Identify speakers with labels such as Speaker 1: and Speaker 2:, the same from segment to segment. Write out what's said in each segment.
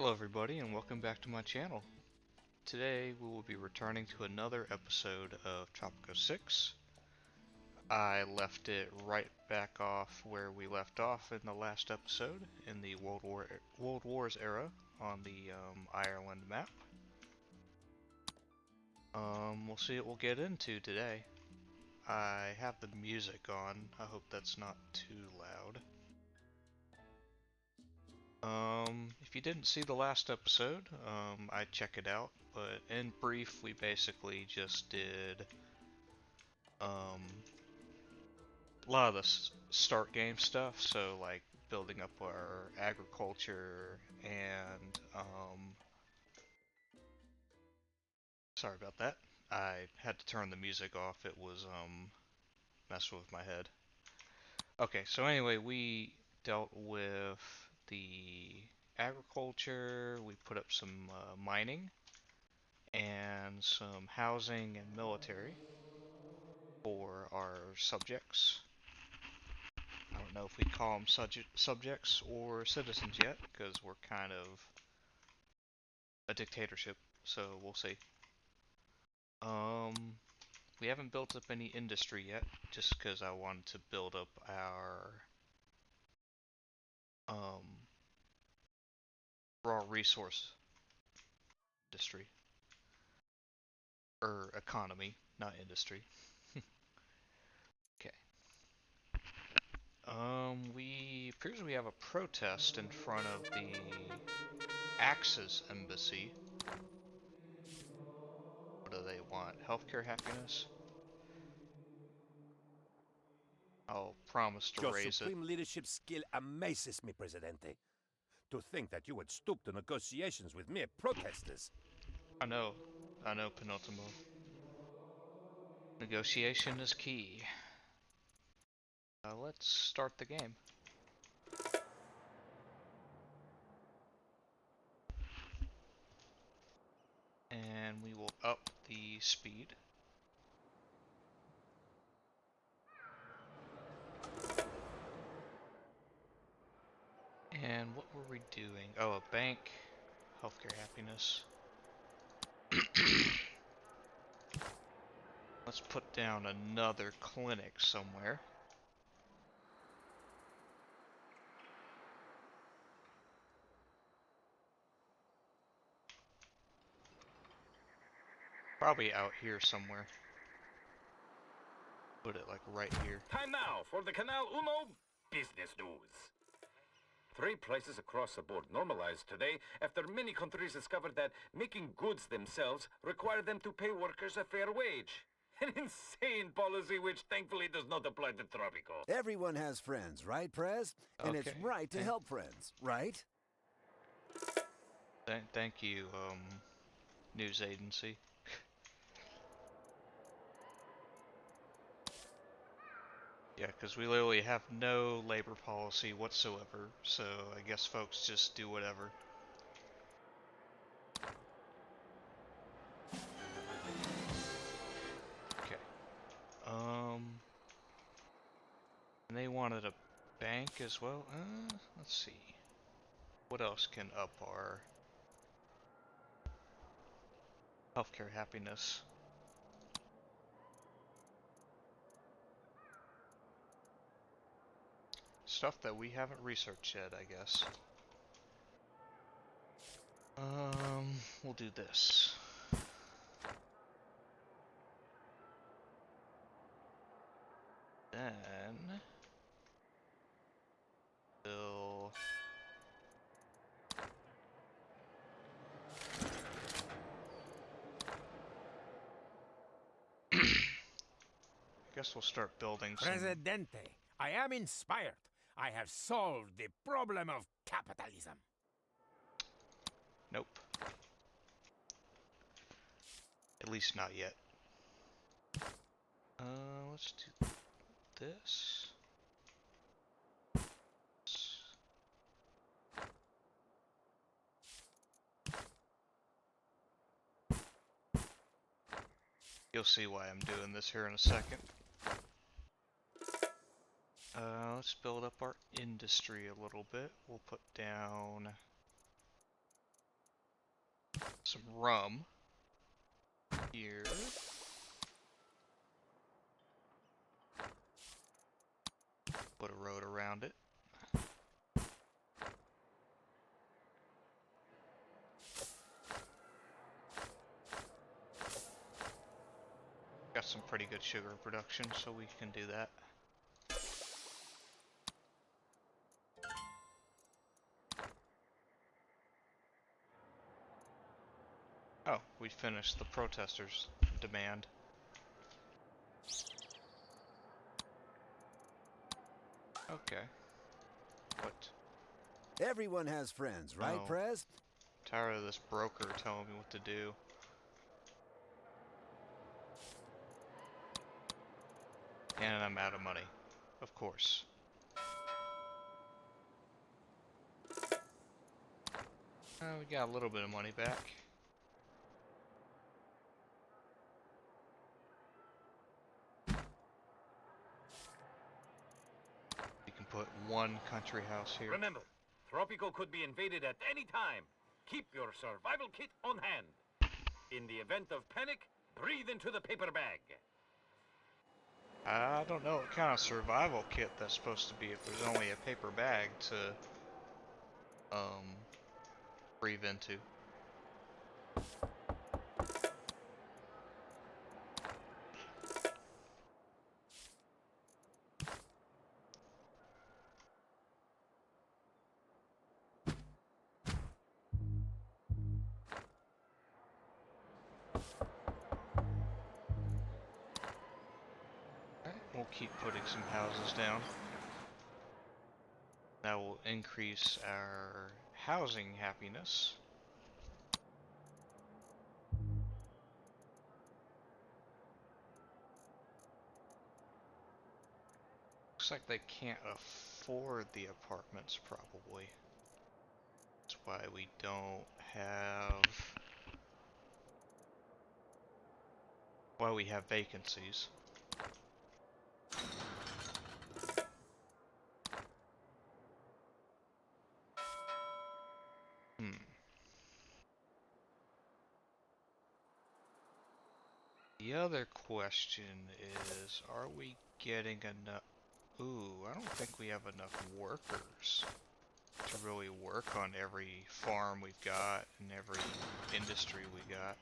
Speaker 1: Hello everybody and welcome back to my channel. Today we will be returning to another episode of Tropico 6. I left it right back off where we left off in the last episode in the World Wars era on the Ireland map. We'll see what we'll get into today. I have the music on. I hope that's not too loud. If you didn't see the last episode, I'd check it out, but in brief, we basically just did, a lot of the start game stuff, so like building up our agriculture and, sorry about that. I had to turn the music off, it was, messing with my head. Okay, so anyway, we dealt with the agriculture, we put up some mining, and some housing and military for our subjects. I don't know if we call them subjects or citizens yet, because we're kind of a dictatorship, so we'll see. We haven't built up any industry yet, just because I wanted to build up our raw resource industry. Or economy, not industry. Okay. We appears we have a protest in front of the Axis embassy. What do they want? Healthcare happiness? I'll promise to
Speaker 2: Your
Speaker 1: raise it.
Speaker 2: supreme leadership skill amazes me, Presidente. To think that you would stoop to negotiations with mere protesters.
Speaker 1: I know, Penultimo. Negotiation is key. Let's start the game. And we will up the speed. And what were we doing? Oh, a bank. Healthcare happiness. Let's put down another clinic somewhere. Probably out here somewhere. Put it like right here.
Speaker 3: Time now for the Canal Uno business news. 3 places across the board normalized today after many countries discovered that making goods themselves require them to pay workers a fair wage. An insane policy which thankfully does not apply to Tropico.
Speaker 4: Everyone has friends, right, Prez? And it's
Speaker 1: Okay.
Speaker 4: right to help friends, right?
Speaker 1: Thank you, news agency. Yeah, because we literally have no labor policy whatsoever, so I guess folks just do whatever. Okay. And they wanted a bank as well. Let's see. What else can up our healthcare happiness? Stuff that we haven't researched yet, I guess. We'll do this. Then we'll guess we'll start building some.
Speaker 2: Presidente, I am inspired. I have solved the problem of capitalism.
Speaker 1: Nope. At least not yet. Let's do this. You'll see why I'm doing this here in a second. Let's build up our industry a little bit. We'll put down some rum here. Put a road around it. Got some pretty good sugar production, so we can do that. Oh, we finished the protesters' demand. Okay. What?
Speaker 4: Everyone has friends, right,
Speaker 1: Oh.
Speaker 4: Prez?
Speaker 1: Tired of this broker telling me what to do. And I'm out of money. Of course. We got a little bit of money back. We can put one country house here.
Speaker 3: Remember, Tropico could be invaded at any time. Keep your survival kit on hand. In the event of panic, breathe into the paper bag.
Speaker 1: I don't know what kind of survival kit that's supposed to be if there's only a paper bag to breathe into. We'll keep putting some houses down. That will increase our housing happiness. Looks like they can't afford the apartments, probably. That's why we don't have... why we have vacancies. The other question is, are we getting enough... Ooh, I don't think we have enough workers to really work on every farm we've got and every industry we got.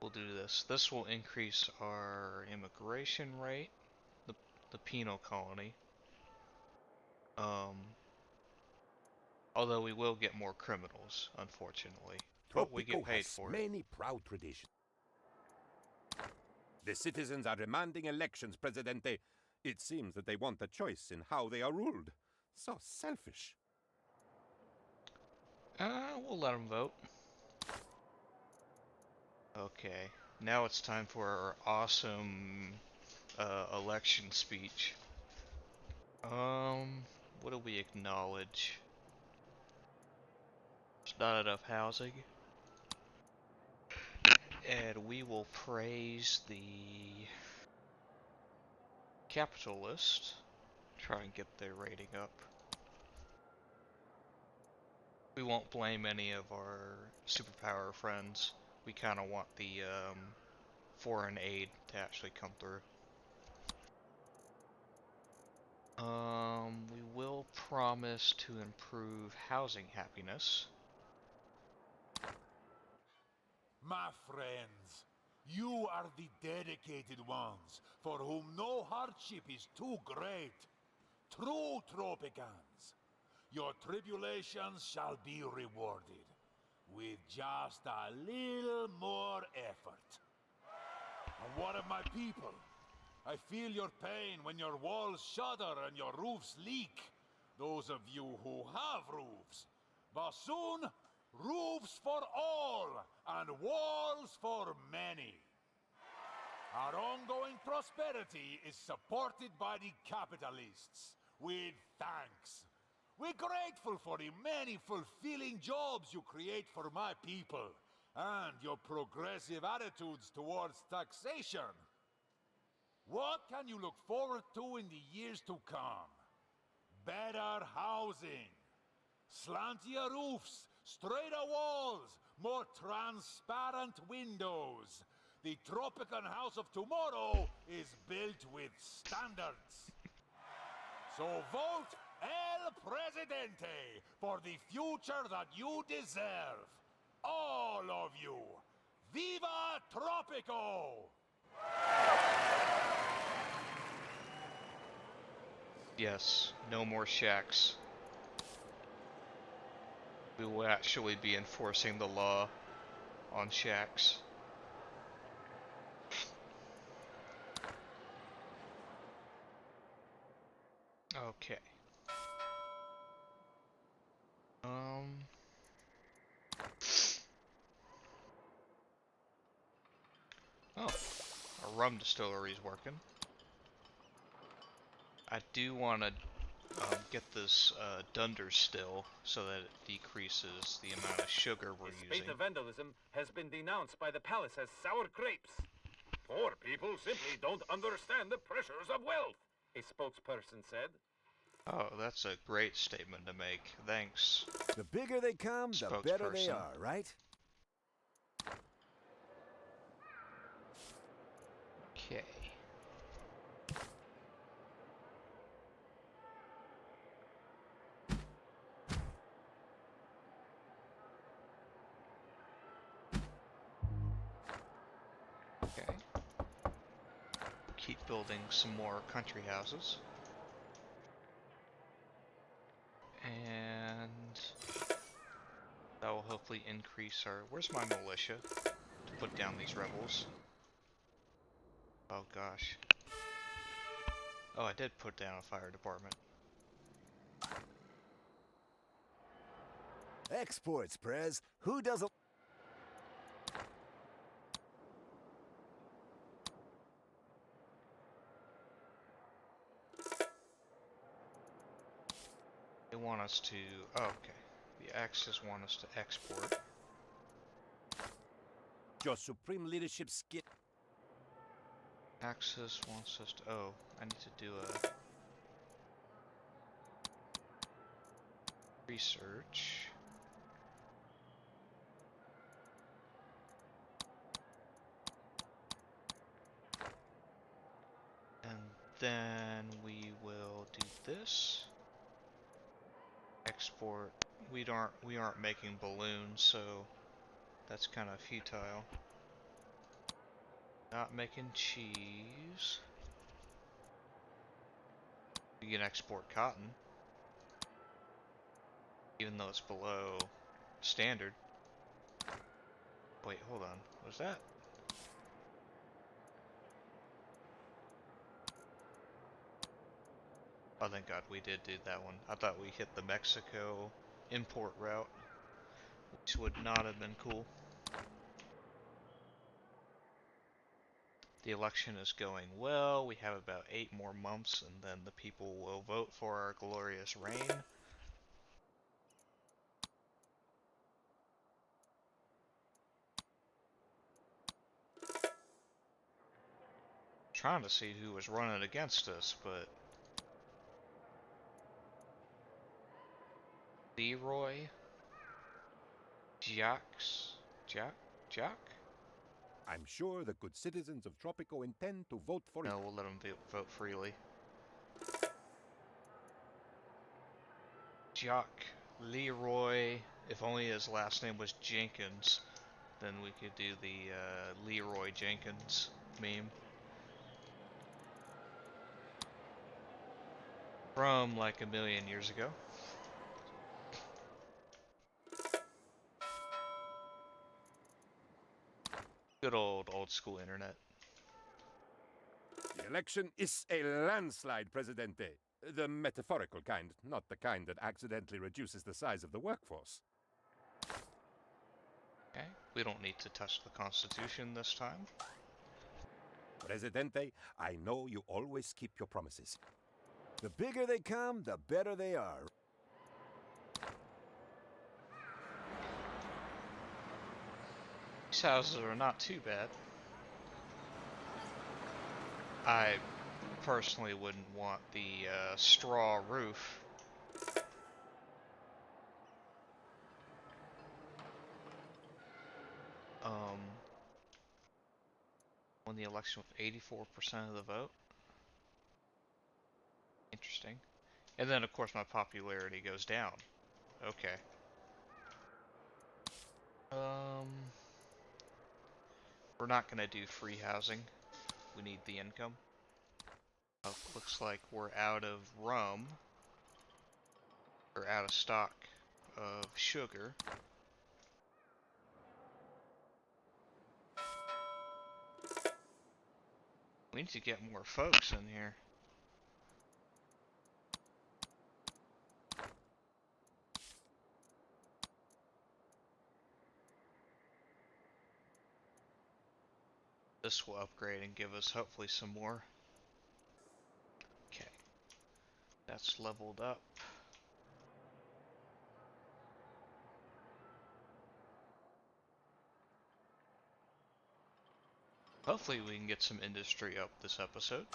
Speaker 1: We'll do this. This will increase our immigration rate, the penal colony. Although we will get more criminals, unfortunately. But we get
Speaker 2: Tropico
Speaker 1: paid
Speaker 2: has
Speaker 1: for it.
Speaker 2: many proud traditions. The citizens are demanding elections, Presidente. It seems that they want a choice in how they are ruled. So selfish.
Speaker 1: We'll let them vote. Okay, now it's time for our awesome election speech. What do we acknowledge? There's not enough housing. And we will praise the capitalist. Try and get their rating up. We won't blame any of our superpower friends. We kind of want the foreign aid to actually come through. We will promise to improve housing happiness.
Speaker 5: My friends, you are the dedicated ones, for whom no hardship is too great. True Tropicans. Your tribulations shall be rewarded, with just a little more effort. And what of my people? I feel your pain when your walls shudder and your roofs leak. Those of you who have roofs. But soon, roofs for all, and walls for many. Our ongoing prosperity is supported by the capitalists, with thanks. We're grateful for the many fulfilling jobs you create for my people, and your progressive attitudes towards taxation. What can you look forward to in the years to come? better housing, slantier roofs, straighter walls, more transparent windows. The Tropican house of tomorrow is built with standards. So vote El Presidente for the future that you deserve. All of you. Viva Tropico!
Speaker 1: Yes, no more shacks. We will actually be enforcing the law on shacks. Okay. Oh, our rum distillery is working. I do want to get this dunder still so that it decreases the amount of sugar we're
Speaker 3: This
Speaker 1: using.
Speaker 3: spate of vandalism has been denounced by the palace as sour grapes. Poor people simply don't understand the pressures of wealth, a spokesperson said.
Speaker 1: Oh, that's a great statement to make. Thanks,
Speaker 4: The bigger they come, the better they
Speaker 1: spokesperson.
Speaker 4: are, right?
Speaker 1: Okay. Okay. Keep building some more country houses. And that will hopefully increase our... Where's my militia to put down these rebels? Oh gosh. Oh, I did put down a fire department.
Speaker 4: Exports, Prez. Who doesn't?
Speaker 1: They want us to... Oh, okay. The Axis want us to export.
Speaker 2: Your supreme leadership skill.
Speaker 1: Axis wants us to... Oh, I need to do a... research. And then we will do this. Export. We aren't making balloons, so that's kind of futile. Not making cheese. We can export cotton, even though it's below standard. Wait, hold on. Was that? Oh, thank God we did do that one. I thought we hit the Mexico import route, which would not have been cool. The election is going well. We have about 8 more months, and then the people will vote for our glorious reign. Trying to see who was running against us, but Leroy, Jack?
Speaker 2: I'm sure the good citizens of Tropico intend to vote for
Speaker 1: No, we'll let them vote freely. Jock, Leroy. If only his last name was Jenkins, then we could do the Leroy Jenkins meme. From like a million years ago. Good old school internet.
Speaker 2: The election is a landslide, Presidente. The metaphorical kind, not the kind that accidentally reduces the size of the workforce.
Speaker 1: Okay, we don't need to touch the Constitution this time.
Speaker 2: Presidente, I know you always keep your promises.
Speaker 4: The bigger they come, the better they are.
Speaker 1: These houses are not too bad. I personally wouldn't want the straw roof Won the election with 84% of the vote. Interesting. And then, of course, my popularity goes down. Okay. We're not gonna do free housing. We need the income. Looks like we're out of rum. Or out of stock of sugar. We need to get more folks in here. This will upgrade and give us hopefully some more. Okay. That's leveled up. Hopefully we can get some industry up this episode.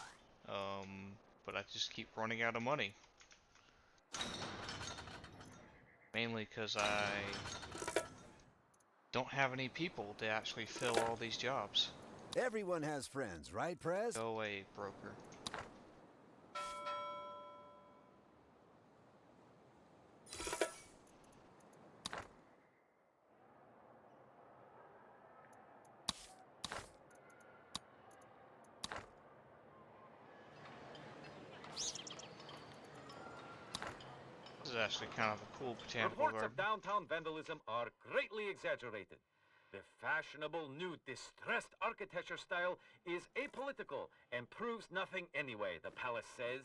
Speaker 1: But I just keep running out of money. Mainly because I don't have any people to actually fill all these jobs.
Speaker 4: Everyone has friends, right, Prez?
Speaker 1: Go away, broker. This is actually kind of a cool botanical
Speaker 3: Reports
Speaker 1: garden.
Speaker 3: of downtown vandalism are greatly exaggerated. The fashionable new distressed architecture style is apolitical and proves nothing anyway, the palace says.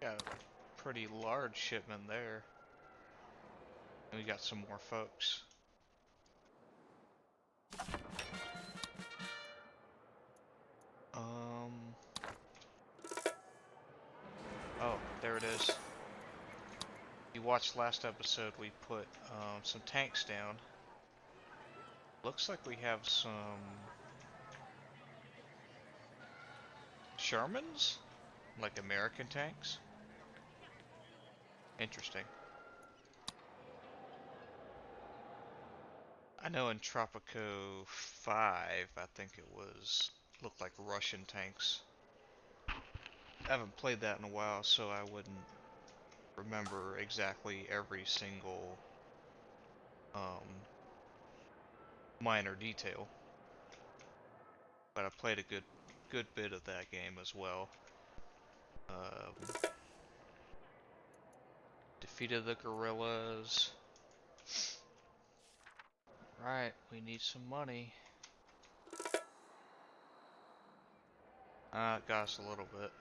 Speaker 1: Got a pretty large shipment there. And we got some more folks. Oh, there it is. You watched last episode, we put some tanks down. Looks like we have some Shermans? Like American tanks? Interesting. I know in Tropico 5, I think it was, looked like Russian tanks. I haven't played that in a while, so I wouldn't remember exactly every single minor detail. But I played a good bit of that game as well. Defeated the guerrillas. Right, we need some money. It got us a little bit.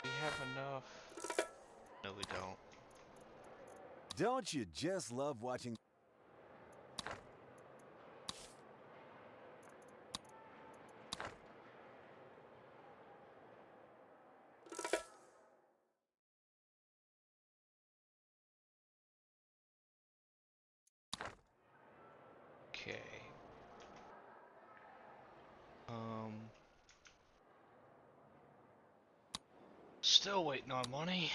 Speaker 1: We have enough. No, we don't.
Speaker 4: Don't you just love watching?
Speaker 1: Okay. Still waiting on money.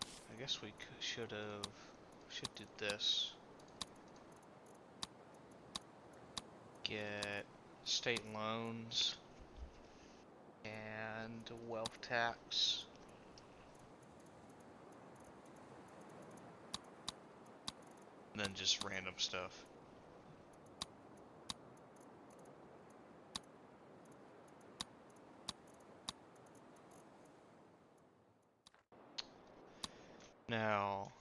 Speaker 1: I guess we should do this. Get state loans and wealth tax. And then just random stuff. Now,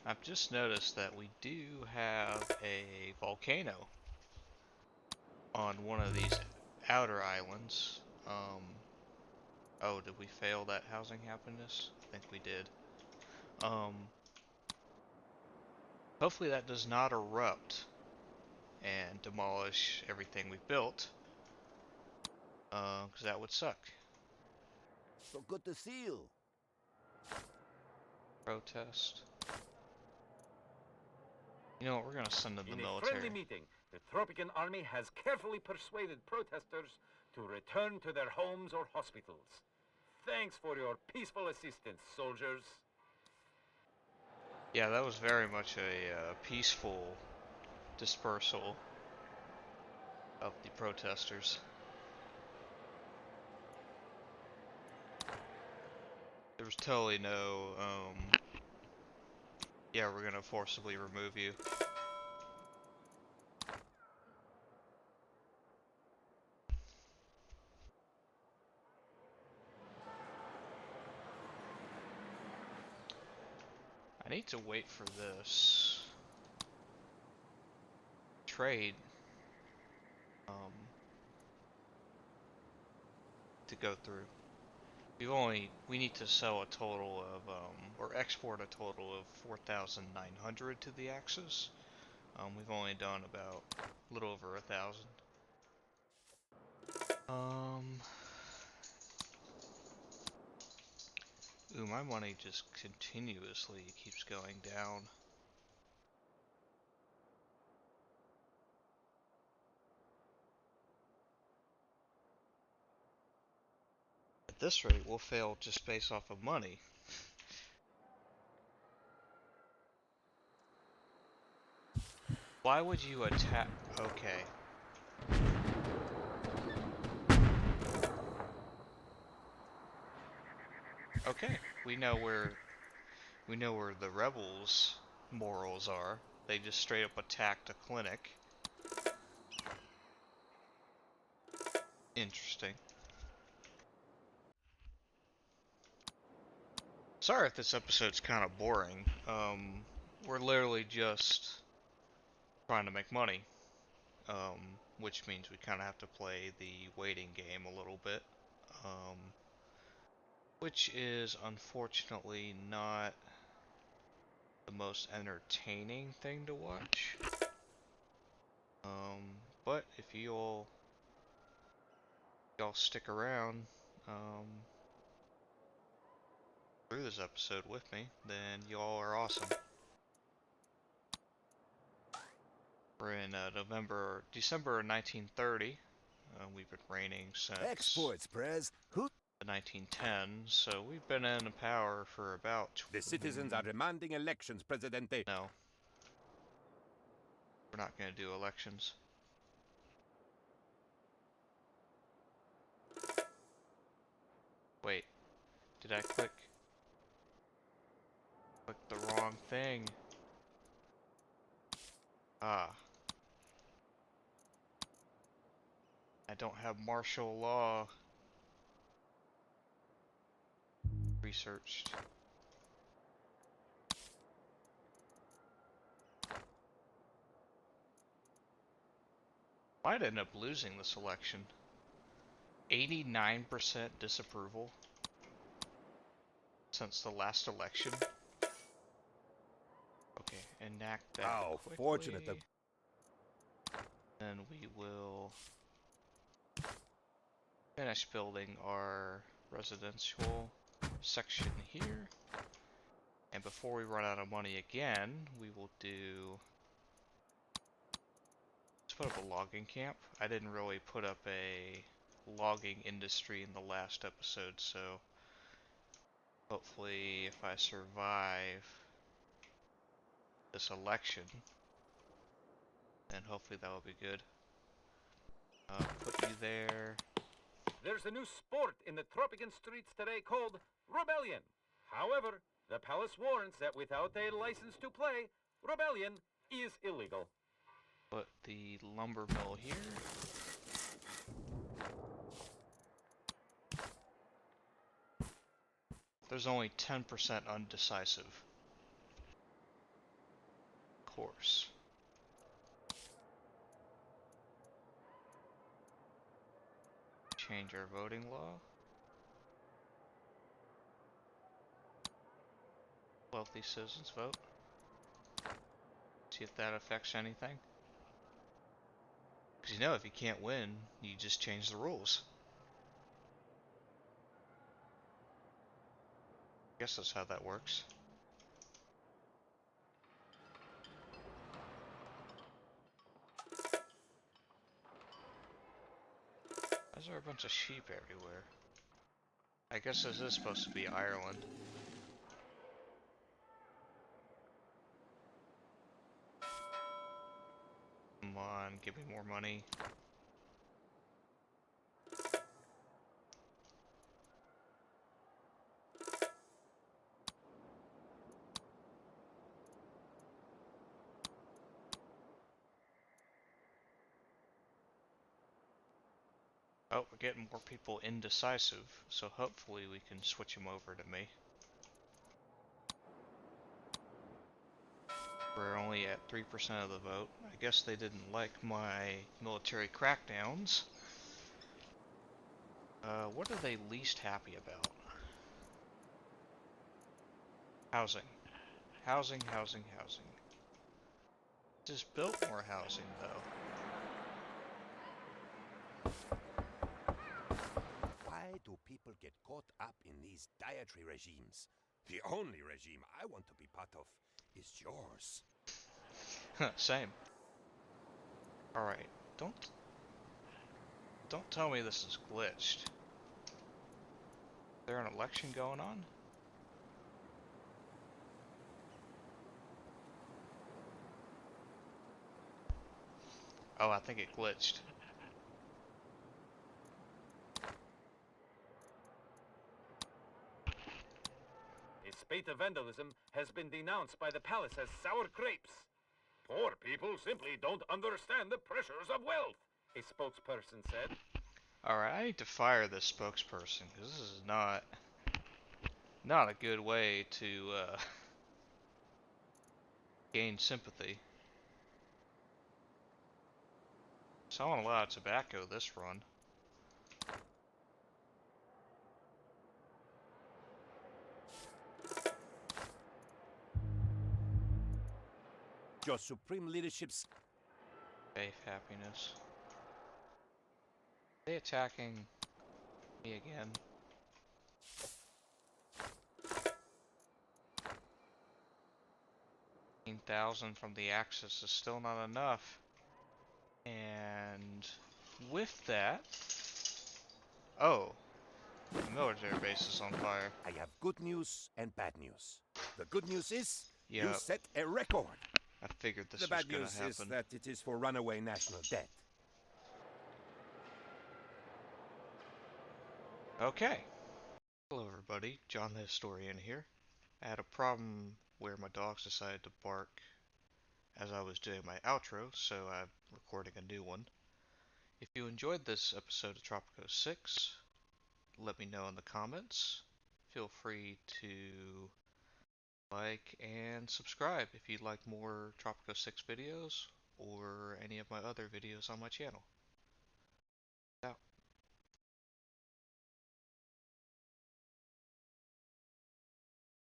Speaker 1: I've just noticed that we do have a volcano on one of these outer islands. Oh, did we fail that housing happiness? I think we did. Hopefully that does not erupt and demolish everything we've built. Because that would suck.
Speaker 4: So good to see you.
Speaker 1: Protest. You know what? We're gonna send in the
Speaker 3: In a
Speaker 1: military.
Speaker 3: friendly meeting, the Tropican army has carefully persuaded protesters to return to their homes or hospitals. Thanks for your peaceful assistance, soldiers.
Speaker 1: Yeah, that was very much a peaceful dispersal of the protesters. There was totally no, yeah, we're gonna forcibly remove you. I need to wait for this trade, to go through. We need to sell a total of, or export a total of 4,900 to the Axis. We've only done about a little over 1,000. Ooh, my money just continuously keeps going down. At this rate, we'll fail just based off of money. Why would you attack? Okay. Okay, we know where the rebels' morals are. They just straight up attacked a clinic. Interesting. Sorry if this episode's kind of boring. We're literally just trying to make money. Which means we kind of have to play the waiting game a little bit. Which is unfortunately not the most entertaining thing to watch. But if y'all stick around through this episode with me, then y'all are awesome. We're in December 1930. We've been reigning since
Speaker 4: Exports, Prez. Who?
Speaker 1: the 1910s, so we've been in power for about.
Speaker 2: The citizens are demanding elections, Presidente.
Speaker 1: No, we're not going to do elections. Wait, did I click the wrong thing? Ah. I don't have martial law researched. Might end up losing this election. 89% disapproval since the last election. Okay, enact that
Speaker 2: How
Speaker 1: quickly.
Speaker 2: fortunate that...
Speaker 1: Then we will finish building our residential section here. And before we run out of money again, we will do... Let's put up a logging camp. I didn't really put up a logging industry in the last episode, so hopefully if I survive this election, then hopefully that will be good. Put you there.
Speaker 3: There's a new sport in the Tropican streets today called rebellion. However, the palace warns that without a license to play, rebellion is illegal.
Speaker 1: Put the lumber mill here. There's only 10% undecisive. Of course. Change our voting law. Wealthy citizens vote. See if that affects anything. Because you know, if you can't win, you just change the rules. I guess that's how that works. There's a bunch of sheep everywhere. I guess this is supposed to be Ireland. Come on, give me more money. Oh, we're getting more people indecisive, so hopefully we can switch them over to me. We're only at 3% of the vote. I guess they didn't like my military crackdowns. What are they least happy about? Housing. Housing, housing, housing. Just built more housing, though.
Speaker 2: Why do people get caught up in these dietary regimes? The only regime I want to be part of is yours.
Speaker 1: Same. Alright, don't tell me this is glitched. Is there an election going on? Oh, I think it glitched.
Speaker 3: A spate of vandalism has been denounced by the palace as sour grapes. Poor people simply don't understand the pressures of wealth, a spokesperson said.
Speaker 1: Alright, I need to fire this spokesperson, because this is not a good way to gain sympathy. Selling a lot of tobacco this run.
Speaker 2: Your supreme leadership's
Speaker 1: Faith, happiness. Are they attacking me again? 15,000 from the Axis is still not enough. And with that... Oh, the military base is on fire.
Speaker 2: I have good news and bad news. The good news is you
Speaker 1: Yep,
Speaker 2: set a record.
Speaker 1: I figured this
Speaker 2: The
Speaker 1: was
Speaker 2: bad
Speaker 1: gonna
Speaker 2: news is
Speaker 1: happen.
Speaker 2: that it is for runaway national debt.
Speaker 1: Okay. Hello everybody, John the Historian here. I had a problem where my dogs decided to bark as I was doing my outro, so I'm recording a new one. If you enjoyed this episode of Tropico 6, let me know in the comments. Feel free to like and subscribe if you'd like more Tropico 6 videos or any of my other videos on my channel.